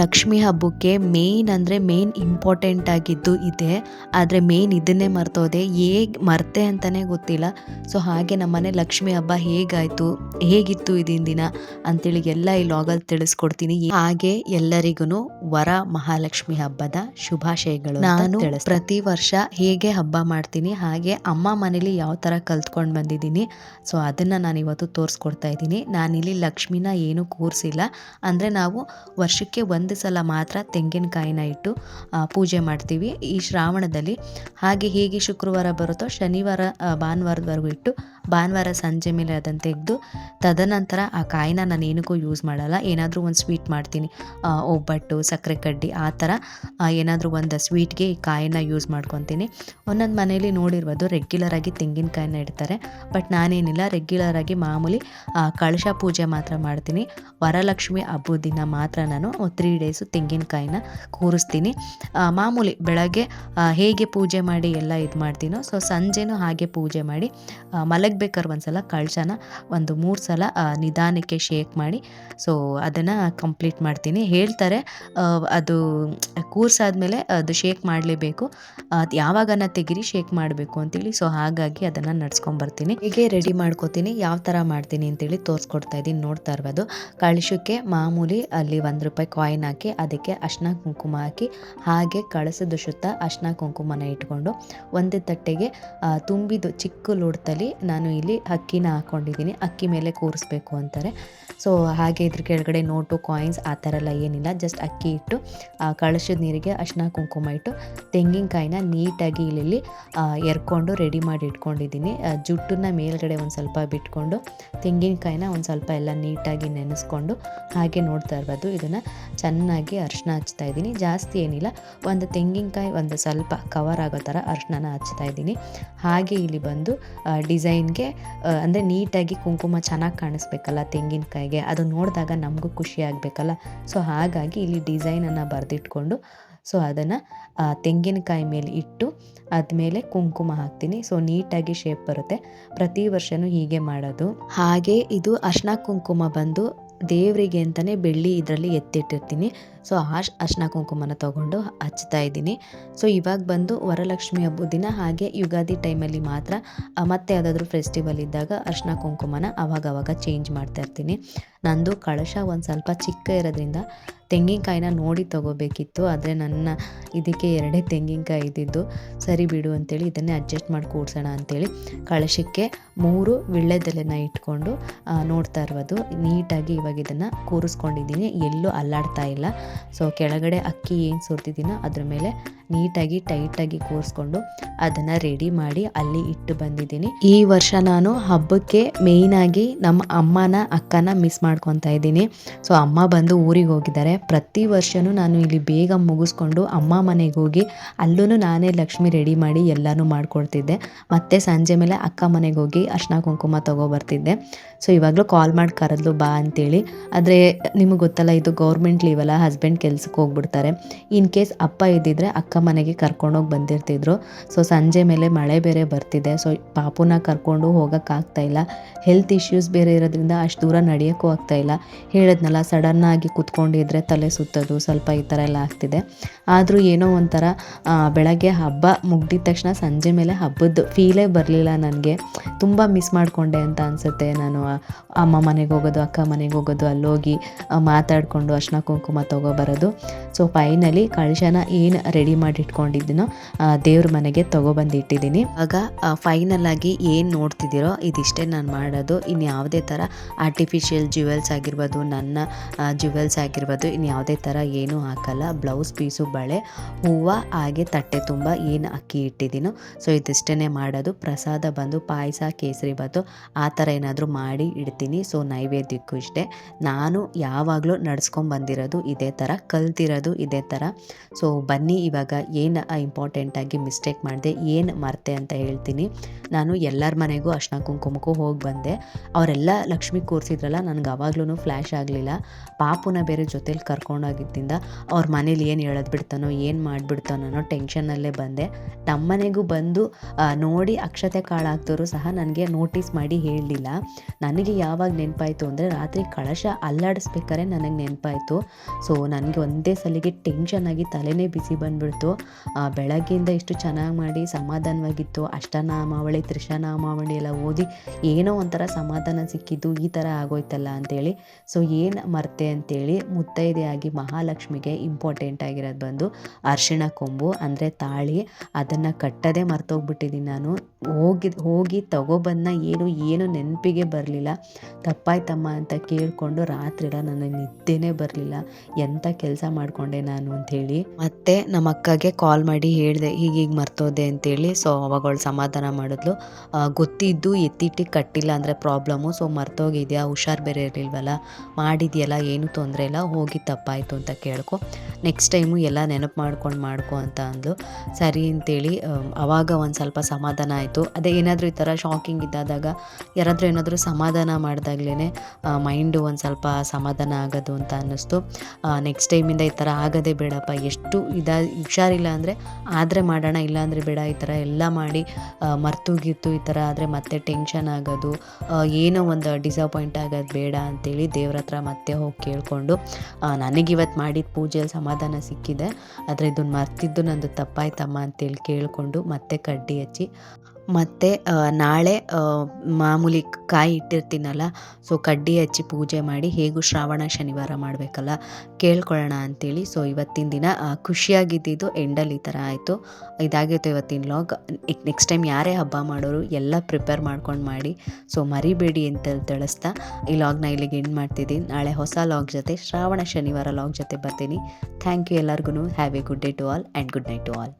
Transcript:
ಲಕ್ಷ್ಮಿ ಹಬ್ಬಕ್ಕೆ ಮೇನ್ ಅಂದರೆ main important ಆಗಿದ್ದು ಇದೆ. ಆದರೆ ಮೇನ್ ಇದನ್ನೇ ಮರ್ತೋದೆ, ಹೇಗೆ ಮರ್ತೆ ಅಂತಲೇ ಗೊತ್ತಿಲ್ಲ. ಸೊ ಹಾಗೆ ನಮ್ಮನೆ ಲಕ್ಷ್ಮಿ ಹಬ್ಬ ಹೇಗಿತ್ತು ಇದೀನ ದಿನ ಅಂತೇಳಿ ಎಲ್ಲ ಈ ಲಾಗಲ್ಲಿ ತಿಳಿಸ್ಕೊಡ್ತೀನಿ. ಹಾಗೆ ಎಲ್ಲರಿಗೂ ವರ ಮಹಾಲಕ್ಷ್ಮಿ ಹಬ್ಬದ ಶುಭಾಶಯಗಳು. ನಾನು ಪ್ರತಿ ವರ್ಷ ಹೇಗೆ ಹಬ್ಬ ಮಾಡ್ತೀನಿ ಹಾಗೆ ಅಮ್ಮ ಮನೇಲಿ ಯಾವ ಥರ ಕಲ್ತ್ಕೊಂಡು ಬಂದಿದ್ದೀನಿ, ಸೊ ಅದನ್ನು ನಾನು ಇವತ್ತು ತೋರಿಸ್ಕೊಡ್ತಾ ಇದ್ದೀನಿ. ನಾನಿಲ್ಲಿ ಲಕ್ಷ್ಮಿನ ಏನೂ ಕೂರಿಸಿಲ್ಲ, ಅಂದರೆ ನಾವು ವರ್ಷಕ್ಕೆ ಒಂದು ಸಲ ಮಾತ್ರ ತೆಂಗಿನಕಾಯಿನ ಇಟ್ಟು ಪೂಜೆ ಮಾಡ್ತೀವಿ ಈ ಶ್ರಾವಣದಲ್ಲಿ. ಹಾಗೆ ಹೇಗೆ ಶುಕ್ರವಾರ ಬರುತ್ತೋ ಶನಿವಾರ ಭಾನುವಾರದವರೆಗೂ ಇಟ್ಟು ಭಾನುವಾರ ಸಂಜೆ ಮೇಲೆ ಅದನ್ನು ತೆಗೆದು ತದನಂತರ ಆ ಕಾಯಿನ ನಾನು ಏನಕ್ಕೂ ಯೂಸ್ ಮಾಡಲ್ಲ. ಏನಾದರೂ ಒಂದು ಸ್ವೀಟ್ ಮಾಡ್ತೀನಿ, ಒಬ್ಬಟ್ಟು, ಸಕ್ಕರೆ ಕಡ್ಡಿ, ಆ ಥರ ಏನಾದರೂ ಒಂದು ಸ್ವೀಟ್ಗೆ ಈ ಕಾಯಿನ ಯೂಸ್ ಮಾಡ್ಕೊತೀನಿ. ಒಂದೊಂದು ಮನೇಲಿ ನೋಡಿರ್ಬೋದು ರೆಗ್ಯುಲರಾಗಿ ತೆಂಗಿನಕಾಯಿನ ಇಡ್ತಾರೆ, ಬಟ್ ನಾನೇನಿಲ್ಲ, ರೆಗ್ಯುಲರಾಗಿ ಮಾಮೂಲಿ ಕಳಶ ಪೂಜೆ ಮಾತ್ರ ಮಾಡ್ತೀನಿ. ವರಲಕ್ಷ್ಮಿ ಹಬ್ಬದ ದಿನ ಮಾತ್ರ ನಾನು 3 ಡೇಸು ತೆಂಗಿನಕಾಯಿನ ಕೂರಿಸ್ತೀನಿ. ಮಾಮೂಲಿ ಬೆಳಗ್ಗೆ ಹೇಗೆ ಪೂಜೆ ಮಾಡಿ ಎಲ್ಲ ಇದು ಮಾಡ್ತೀನೋ, ಸೊ ಸಂಜೆನೂ ಹಾಗೆ ಪೂಜೆ ಮಾಡಿ ಮಲಗಬೇಕಾದ್ರೆ ಒಂದ್ಸಲ ಕಳಶನ ಒಂದು 3 ಸಲ ನಿಧಾನಕ್ಕೆ ಶೇಕ್ ಮಾಡಿ ಸೊ ಅದನ್ನು ಕಂಪ್ಲೀಟ್ ಮಾಡ್ತೀನಿ. ಹೇಳ್ತಾರೆ ಅದು ಕೂರ್ಸಾದ್ಮೇಲೆ ಅದು ಶೇಕ್ ಮಾಡಲೇಬೇಕು, ಅದು ಯಾವಾಗನ ತೆಗಿರಿ ಶೇಕ್ ಮಾಡಬೇಕು ಅಂತೇಳಿ. ಸೊ ಹಾಗಾಗಿ ಅದನ್ನು ನಡ್ಸ್ಕೊಂಬರ್ತೀನಿ. ಹೀಗೆ ರೆಡಿ ಮಾಡ್ಕೋತೀನಿ. ಯಾವ ಥರ ಮಾಡ್ತೀನಿ ಅಂತೇಳಿ ತೋರಿಸ್ಕೊಡ್ತಾ ಇದ್ದೀನಿ. ನೋಡ್ತಾ ಇರ್ಬೋದು, ಕಳಶಕ್ಕೆ ಮಾಮೂಲಿ ಅಲ್ಲಿ ₹1 ಕಾಯಿನ್ ಹಾಕಿ ಅದಕ್ಕೆ ಅರಿಶಿನ ಕುಂಕುಮ ಹಾಕಿ ಹಾಗೆ ಕಳಸದ ಸುತ್ತ ಅರಿಶಿನ ಕುಂಕುಮನ ಇಟ್ಕೊಂಡು ಒಂದೇ ತಟ್ಟೆಗೆ ತುಂಬಿದ್ದು ಚಿಕ್ಕ ಲೋಟದಲ್ಲಿ ನಾನು ಇಲ್ಲಿ ಅಕ್ಕಿನ ಹಾಕ್ಕೊಂಡಿದ್ದೀನಿ. ಅಕ್ಕಿ ಮೇಲೆ ಕೂರಿಸ್ಬೇಕು ಅಂತಾರೆ. ಸೊ ಹಾಗೆ ಇದ್ರ ಕೆಳಗಡೆ ನೋಟು, ಕಾಯಿನ್ಸ್ ಆ ಥರ ಎಲ್ಲ ಏನಿಲ್ಲ, ಜಸ್ಟ್ ಅಕ್ಕಿ ಇಟ್ಟು ಕಳಶದ ನೀರಿಗೆ ಅರಿಶಿನ ಕುಂಕುಮ ಇಟ್ಟು ತೆಂಗಿನಕಾಯಿನ ನೀಟಾಗಿ ಇಲ್ಲಿ ಎರ್ಕೊಂಡು ರೆಡಿ ಮಾಡಿ ಇಟ್ಕೊಂಡಿದ್ದೀನಿ. ಜುಟ್ಟನ್ನ ಮೇಲ್ಗಡೆ ಒಂದು ಸ್ವಲ್ಪ ಬಿಟ್ಕೊಂಡು ತೆಂಗಿನಕಾಯಿನ ಒಂದು ಸ್ವಲ್ಪ ಎಲ್ಲ ನೀಟಾಗಿ ನೆನೆಸ್ಕೊಂಡು ಹಾಗೆ ನೋಡ್ತಾ ಇರ್ಬೋದು ಇದನ್ನು ಚೆನ್ನಾಗಿ ಅರಿಶಿನ ಹಚ್ತಾ ಇದ್ದೀನಿ. ಜಾಸ್ತಿ ಏನಿಲ್ಲ, ಒಂದು ತೆಂಗಿನಕಾಯಿ ಒಂದು ಸ್ವಲ್ಪ ಕವರ್ ಆಗೋ ಥರ ಅರಿಶಿನ ಹಚ್ತಾ ಇದ್ದೀನಿ. ಹಾಗೆ ಇಲ್ಲಿ ಬಂದು ಡಿಸೈನ್ಗೆ ಅಂದರೆ ನೀಟಾಗಿ ಕುಂಕುಮ ಚೆನ್ನಾಗಿ ಕಾಣಿಸ್ಬೇಕಲ್ಲ ತೆಂಗಿನಕಾಯಿಗೆ, ಅದು ನೋಡಿದಾಗ ನಮಗೂ ಖುಷಿ ಆಗಬೇಕಲ್ಲ. ಸೊ ಹಾಗಾಗಿ ಇಲ್ಲಿ ಡಿಸೈನನ್ನು ಬರೆದಿಟ್ಕೊಂಡು ಸೊ ಅದನ್ನು ತೆಂಗಿನಕಾಯಿ ಮೇಲೆ ಇಟ್ಟು ಆದಮೇಲೆ ಕುಂಕುಮ ಹಾಕ್ತೀನಿ. ಸೊ ನೀಟಾಗಿ ಶೇಪ್ ಬರುತ್ತೆ. ಪ್ರತಿ ವರ್ಷವೂ ಹೀಗೆ ಮಾಡೋದು. ಹಾಗೆ ಇದು ಅರಿಶಿನ ಕುಂಕುಮ ಬಂದು ದೇವರಿಗೆ ಅಂತಲೇ ಬೆಳ್ಳಿ ಇದರಲ್ಲಿ ಎತ್ತಿಟ್ಟಿರ್ತೀನಿ. ಸೊ ಅರಿಶಿನ ಕುಂಕುಮನ ತೊಗೊಂಡು ಹಚ್ತಾ ಇದ್ದೀನಿ. ಸೊ ಇವಾಗ ಬಂದು ವರಲಕ್ಷ್ಮಿ ಹಬ್ಬದ ದಿನ ಹಾಗೆ ಯುಗಾದಿ ಟೈಮಲ್ಲಿ ಮಾತ್ರ ಮತ್ತೆ ಯಾವುದಾದ್ರೂ ಫೆಸ್ಟಿವಲ್ ಇದ್ದಾಗ ಅರಿಶಿನ ಕುಂಕುಮನ ಅವಾಗವಾಗ ಚೇಂಜ್ ಮಾಡ್ತಾ ಇರ್ತೀನಿ. ನಂದು ಕಳಶ ಒಂದು ಸ್ವಲ್ಪ ಚಿಕ್ಕ ಇರೋದ್ರಿಂದ ತೆಂಗಿನಕಾಯಿನ ನೋಡಿ ತೊಗೋಬೇಕಿತ್ತು, ಆದರೆ ನನ್ನ ಇದಕ್ಕೆ 2 ತೆಂಗಿನಕಾಯಿ ಇದ್ದಿದ್ದು. ಸರಿ ಬಿಡು ಅಂತೇಳಿ ಇದನ್ನೇ ಅಡ್ಜಸ್ಟ್ ಮಾಡಿ ಕೂಡ್ಸೋಣ ಅಂತೇಳಿ ಕಳಶಕ್ಕೆ 3 ವೀಳ್ಯದೆಲೆನ ಇಟ್ಕೊಂಡು ನೋಡ್ತಾ ಇರ್ಬೋದು ನೀಟಾಗಿ ಇವಾಗ ಇದನ್ನು ಕೂರಿಸ್ಕೊಂಡಿದ್ದೀನಿ, ಎಲ್ಲೂ ಅಲ್ಲಾಡ್ತಾ ಇಲ್ಲ. ಸೊ ಕೆಳಗಡೆ ಅಕ್ಕಿ ಏನು ಸುರ್ತಿದ್ದೀನೋ ಅದ್ರ ಮೇಲೆ ನೀಟಾಗಿ ಟೈಟಾಗಿ ಕೂರಿಸ್ಕೊಂಡು ಅದನ್ನು ರೆಡಿ ಮಾಡಿ ಅಲ್ಲಿ ಇಟ್ಟು ಬಂದಿದ್ದೀನಿ. ಈ ವರ್ಷ ನಾನು ಹಬ್ಬಕ್ಕೆ ಮೇಯ್ನಾಗಿ ನಮ್ಮ ಅಮ್ಮನ ಅಕ್ಕನ ಮಿಸ್ ಮಾಡ್ಕೊತಾ ಇದ್ದೀನಿ. ಸೊ ಅಮ್ಮ ಬಂದು ಊರಿಗೆ ಹೋಗಿದ್ದಾರೆ. ಪ್ರತಿ ವರ್ಷವೂ ನಾನು ಇಲ್ಲಿ ಬೇಗ ಮುಗಿಸ್ಕೊಂಡು ಅಮ್ಮ ಮನೆಗೆ ಹೋಗಿ ಅಲ್ಲೂ ನಾನೇ ಲಕ್ಷ್ಮಿ ರೆಡಿ ಮಾಡಿ ಎಲ್ಲನೂ ಮಾಡ್ಕೊಡ್ತಿದ್ದೆ. ಮತ್ತು ಸಂಜೆ ಮೇಲೆ ಅಕ್ಕ ಮನೆಗೆ ಹೋಗಿ ಅರಿಶಿನ ಕುಂಕುಮ ತೊಗೊಬರ್ತಿದ್ದೆ. ಸೊ ಇವಾಗಲೂ ಕಾಲ್ ಮಾಡಿ ಕರೆದ್ಲು ಬಾ ಅಂತೇಳಿ. ಆದರೆ ನಿಮಗೆ ಗೊತ್ತಲ್ಲ, ಇದು ಗೌರ್ಮೆಂಟ್ ಲೀವ್ ಅಲ್ಲ, ಹಸ್ಬೆಂಡ್ ಕೆಲ್ಸಕ್ಕೆ ಹೋಗ್ಬಿಡ್ತಾರೆ. ಇನ್ ಕೇಸ್ ಅಪ್ಪ ಇದ್ದಿದ್ರೆ ಅಕ್ಕ ಮನೆಗೆ ಕರ್ಕೊಂಡೋಗಿ ಬಂದಿರ್ತಿದ್ರು. ಸೊ ಸಂಜೆ ಮೇಲೆ ಮಳೆ ಬೇರೆ ಬರ್ತಿದೆ, ಸೊ ಪಾಪುನ ಕರ್ಕೊಂಡು ಹೋಗೋಕ್ಕಾಗ್ತಾಯಿಲ್ಲ. ಹೆಲ್ತ್ ಇಶ್ಯೂಸ್ ಬೇರೆ ಇರೋದ್ರಿಂದ ಅಷ್ಟು ದೂರ ನಡೆಯೋಕ್ಕೂ ಆಗ್ತಾಯಿಲ್ಲ. ಹೇಳಿದ್ನಲ್ಲ, ಸಡನ್ನಾಗಿ ಕೂತ್ಕೊಂಡಿದ್ರೆ ತಲೆ ಸುತ್ತೋದು ಸ್ವಲ್ಪ ಈ ಥರ ಎಲ್ಲ ಆಗ್ತಿದೆ. ಆದರೂ ಏನೋ ಒಂಥರ ಬೆಳಗ್ಗೆ ಹಬ್ಬ ಮುಗ್ದಿದ ತಕ್ಷಣ ಸಂಜೆ ಮೇಲೆ ಹಬ್ಬದ ಫೀಲೇ ಬರಲಿಲ್ಲ ನನಗೆ. ತುಂಬ ಮಿಸ್ ಮಾಡಿಕೊಂಡೆ ಅಂತ ಅನಿಸುತ್ತೆ. ನಾನು ಅಮ್ಮ ಮನೆಗೆ ಹೋಗೋದು, ಅಕ್ಕ ಮನೆಗೆ ಹೋಗೋದು, ಅಲ್ಲೋಗಿ ಮಾತಾಡಿಕೊಂಡು ಅರಿಶಿನ ಕುಂಕುಮ ತೊಗೊಬರೋದು. ಸೊ ಫೈನಲಿ ಕಳಶನ ಏನು ರೆಡಿ ಮಾಡಿ ಇಟ್ಕೊಂಡಿದ್ದೀನೋ ದೇವ್ರ ಮನೆಗೆ ತೊಗೊಬಂದು ಇಟ್ಟಿದ್ದೀನಿ. ಆಗ ಫೈನಲ್ ಆಗಿ ಏನು ನೋಡ್ತಿದ್ದೀರೋ ಇದಿಷ್ಟೇ ನಾನು ಮಾಡೋದು. ಇನ್ನು ಯಾವುದೇ ಥರ ಆರ್ಟಿಫಿಷಿಯಲ್ ಜ್ಯುವೆಲ್ಸ್ ಆಗಿರ್ಬೋದು, ನನ್ನ ಜ್ಯುವೆಲ್ಸ್ ಆಗಿರ್ಬೋದು, ಇನ್ನು ಯಾವುದೇ ಥರ ಏನೂ ಹಾಕಲ್ಲ. ಬ್ಲೌಸ್ ಪೀಸು, ಬಳೆ, ಹೂವು, ಹಾಗೆ ತಟ್ಟೆ ತುಂಬ ಏನು ಅಕ್ಕಿ ಇಟ್ಟಿದ್ದೀನೋ ಸೊ ಇದಿಷ್ಟೇ ಮಾಡೋದು. ಪ್ರಸಾದ ಬಂದು ಪಾಯಸ, ಕೇಸರಿ ಬಾತು ಆ ಥರ ಏನಾದರೂ ಮಾಡಿ ಇಡ್ತೀನಿ. ಸೊ ನೈವೇದ್ಯಕ್ಕೂ ಇಷ್ಟೇ. ನಾನು ಯಾವಾಗಲೂ ನಡ್ಸ್ಕೊಂಡು ಬಂದಿರೋದು ಇದೇ ಥರ, ಕಲ್ತಿರೋದು ಇದೇ ಥರ. ಸೊ ಬನ್ನಿ ಇವಾಗ ಏನು ಇಂಪಾರ್ಟೆಂಟಾಗಿ ಮಿಸ್ಟೇಕ್ ಮಾಡಿದೆ, ಏನು ಮರೆತೆ ಅಂತ ಹೇಳ್ತೀನಿ. ನಾನು ಎಲ್ಲರ ಮನೆಗೂ ಅರ್ಶಿನ ಕುಂಕುಮಕ್ಕೂ ಹೋಗಿ ಬಂದೆ. ಅವರೆಲ್ಲ ಲಕ್ಷ್ಮಿ ಕೂರಿಸಿದ್ರಲ್ಲ, ನನಗೆ ಆವಾಗ್ಲೂ ಫ್ಲ್ಯಾಶ್ ಆಗಲಿಲ್ಲ. ಪಾಪುನ ಬೇರೆ ಜೊತೇಲಿ ಕರ್ಕೊಂಡೋಗಿದ್ದರಿಂದ ಅವ್ರ ಮನೇಲಿ ಏನು ಹೇಳೋದು ಬಿಡ್ತಾನೋ, ಏನು ಮಾಡಿಬಿಡ್ತಾನೋ ಅನ್ನೋ ಟೆನ್ಷನ್ನಲ್ಲೇ ಬಂದೆ. ನಮ್ಮ ಮನೆಗೂ ಬಂದು ನೋಡಿ ಅಕ್ಷತೆ ಕಾಳು ಹಾಕ್ದವರು ಸಹ ನನಗೆ ನೋಟಿಸ್ ಮಾಡಿ ಹೇಳಲಿಲ್ಲ. ನನಗೆ ಯಾವಾಗ ನೆನಪಾಯಿತು ಅಂದರೆ ರಾತ್ರಿ ಕಳಶ ಅಲ್ಲಾಡಿಸ್ಬೇಕಾದ್ರೆ ನನಗೆ ನೆನಪಾಯಿತು. ಸೊ ನನಗೆ ಒಂದೇ ಸಲಿಗೆ ಟೆನ್ಷನ್ ಆಗಿ ತಲೆನೇ ಬಿಸಿ ಬಂದುಬಿಡ್ತು. ಬೆಳಗ್ಗೆಯಿಂದ ಇಷ್ಟು ಚೆನ್ನಾಗಿ ಮಾಡಿ ಸಮಾಧಾನವಾಗಿತ್ತು. ಅಷ್ಟನಾಮಾವಳಿ ತ್ರಿಶನಾಮಾವಳಿ ಎಲ್ಲ ಓದಿ ಏನೋ ಒಂಥರ ಸಮಾಧಾನ ಸಿಕ್ಕಿದ್ದು, ಈ ಥರ ಆಗೋಯ್ತಲ್ಲ ಅಂಥೇಳಿ. ಸೊ ಏನು ಮರ್ತೆ ಅಂತೇಳಿ ಮುತ್ತೈದೆಯಾಗಿ ಮಹಾಲಕ್ಷ್ಮಿಗೆ ಇಂಪಾರ್ಟೆಂಟ್ ಆಗಿರೋದು ಬಂದು ಅರಿಶಿಣ ಕೊಂಬು ಅಂದರೆ ತಾಳಿ. ಅದನ್ನು ಕಟ್ಟೋದೇ ಮರ್ತೋಗ್ಬಿಟ್ಟಿದ್ದೀನಿ ನಾನು. ಹೋಗಿ ತಗೊಬಂದ ಏನು ನೆನಪಿಗೆ ಬರಲಿಲ್ಲ. ತಪ್ಪಾಯ್ತಮ್ಮ ಅಂತ ಕೇಳಿಕೊಂಡು ರಾತ್ರಿಲ್ಲ ನನಗೆ ನಿದ್ದೆನೇ ಬರಲಿಲ್ಲ. ಎಂಥ ಕೆಲಸ ಮಾಡಿಕೊಂಡೆ ನಾನು ಅಂಥೇಳಿ. ಮತ್ತು ನಮ್ಮ ಅಕ್ಕಗೆ ಕಾಲ್ ಮಾಡಿ ಹೇಳಿದೆ, ಹೀಗೀಗ ಮರ್ತೋದೆ ಅಂತೇಳಿ. ಸೊ ಅವಾಗ ಅವಳು ಸಮಾಧಾನ ಮಾಡಿದ್ಲು. ಗೊತ್ತಿದ್ದು ಎತ್ತಿಟ್ಟಿಗೆ ಕಟ್ಟಿಲ್ಲ ಅಂದರೆ ಪ್ರಾಬ್ಲಮ್ಮು. ಸೊ ಮರ್ತೋಗಿದೆಯಾ, ಹುಷಾರು ಬೇರೆ ಇರಲಿಲ್ವಲ್ಲ, ಮಾಡಿದೆಯಲ್ಲ, ಏನೂ ತೊಂದರೆ ಇಲ್ಲ, ಹೋಗಿ ತಪ್ಪಾಯಿತು ಅಂತ ಕೇಳ್ಕೊ, ನೆಕ್ಸ್ಟ್ ಟೈಮು ಎಲ್ಲ ನೆನಪು ಮಾಡ್ಕೊ ಅಂತ ಅಂದ್ಲು. ಸರಿ ಅಂತೇಳಿ ಆವಾಗ ಒಂದು ಸ್ವಲ್ಪ ಸಮಾಧಾನ ಆಯಿತು. ಅದೇ ಏನಾದರೂ ಈ ಥರ ಶಾಕಿಂಗ್ ಇದ್ದಾದಾಗ ಯಾರಾದರೂ ಏನಾದರೂ ಸಮಾಧಾನ ಮಾಡಿದಾಗ್ಲೇ ಮೈಂಡು ಒಂದು ಸ್ವಲ್ಪ ಸಮಾಧಾನ ಆಗೋದು ಅಂತ ಅನ್ನಿಸ್ತು. ನೆಕ್ಸ್ಟ್ ಟೈಮಿಂದ ಈ ಥರ ಆಗೋದೇ ಬೇಡಪ್ಪ, ಎಷ್ಟು ಹುಷಾರಿಲ್ಲ ಆದರೆ ಮಾಡೋಣ, ಇಲ್ಲಾಂದರೆ ಬೇಡ. ಈ ಥರ ಎಲ್ಲ ಮಾಡಿ ಮರ್ತೋಗಿತ್ತು ಈ ಥರ ಆದರೆ ಮತ್ತೆ ಟೆನ್ಷನ್ ಆಗೋದು, ಏನೋ ಒಂದು ಡಿಸಪಾಯಿಂಟ್ ಆಗೋದು ಬೇಡ ಅಂತೇಳಿ ದೇವ್ರ ಹತ್ರ ಮತ್ತೆ ಹೋಗಿ ಕೇಳಿಕೊಂಡು ನನಗಿವತ್ತು ಮಾಡಿದ ಪೂಜೆಯಲ್ಲಿ ಸಮಾಧಾನ ಸಿಕ್ಕಿದೆ. ಆದರೆ ಇದನ್ನು ಮರ್ತಿದ್ದು ನಂದು ತಪ್ಪಾಯ್ತಮ್ಮ ಅಂತೇಳಿ ಕೇಳಿಕೊಂಡು ಮತ್ತೆ ಕಡ್ಡಿ ಹಚ್ಚಿ, ಮತ್ತು ನಾಳೆ ಮಾಮೂಲಿ ಕಾಯಿ ಇಟ್ಟಿರ್ತೀನಲ್ಲ, ಸೊ ಕಡ್ಡಿ ಹಚ್ಚಿ ಪೂಜೆ ಮಾಡಿ ಹೇಗೂ ಶ್ರಾವಣ ಶನಿವಾರ ಮಾಡಬೇಕಲ್ಲ, ಕೇಳ್ಕೊಳ್ಳೋಣ ಅಂಥೇಳಿ. ಸೊ ಇವತ್ತಿನ ದಿನ ಖುಷಿಯಾಗಿದ್ದಿದ್ದು ಎಂಡಲ್ಲಿ ಈ ಥರ ಆಯಿತು. ಇದಾಗಿತ್ತು ಇವತ್ತಿನ ಲಾಗ್. ನೆಕ್ಸ್ಟ್ ಟೈಮ್ ಯಾರೇ ಹಬ್ಬ ಮಾಡೋರು ಎಲ್ಲ ಪ್ರಿಪೇರ್ ಮಾಡ್ಕೊಂಡು ಮಾಡಿ, ಸೊ ಮರಿಬೇಡಿ ಅಂತ ತಿಳಿಸ್ತಾ ಈ ಲಾಗ್ನ ಇಲ್ಲಿಗೆ ಎಂಡ್ ಮಾಡ್ತಿದ್ದೀನಿ. ನಾಳೆ ಹೊಸ ಲಾಗ್ ಜೊತೆ, ಶ್ರಾವಣ ಶನಿವಾರ ಲಾಗ್ ಜೊತೆ ಬರ್ತೀನಿ. ಥ್ಯಾಂಕ್ ಯು ಎಲ್ಲರಿಗೂ. Have a good day to all and good night to all.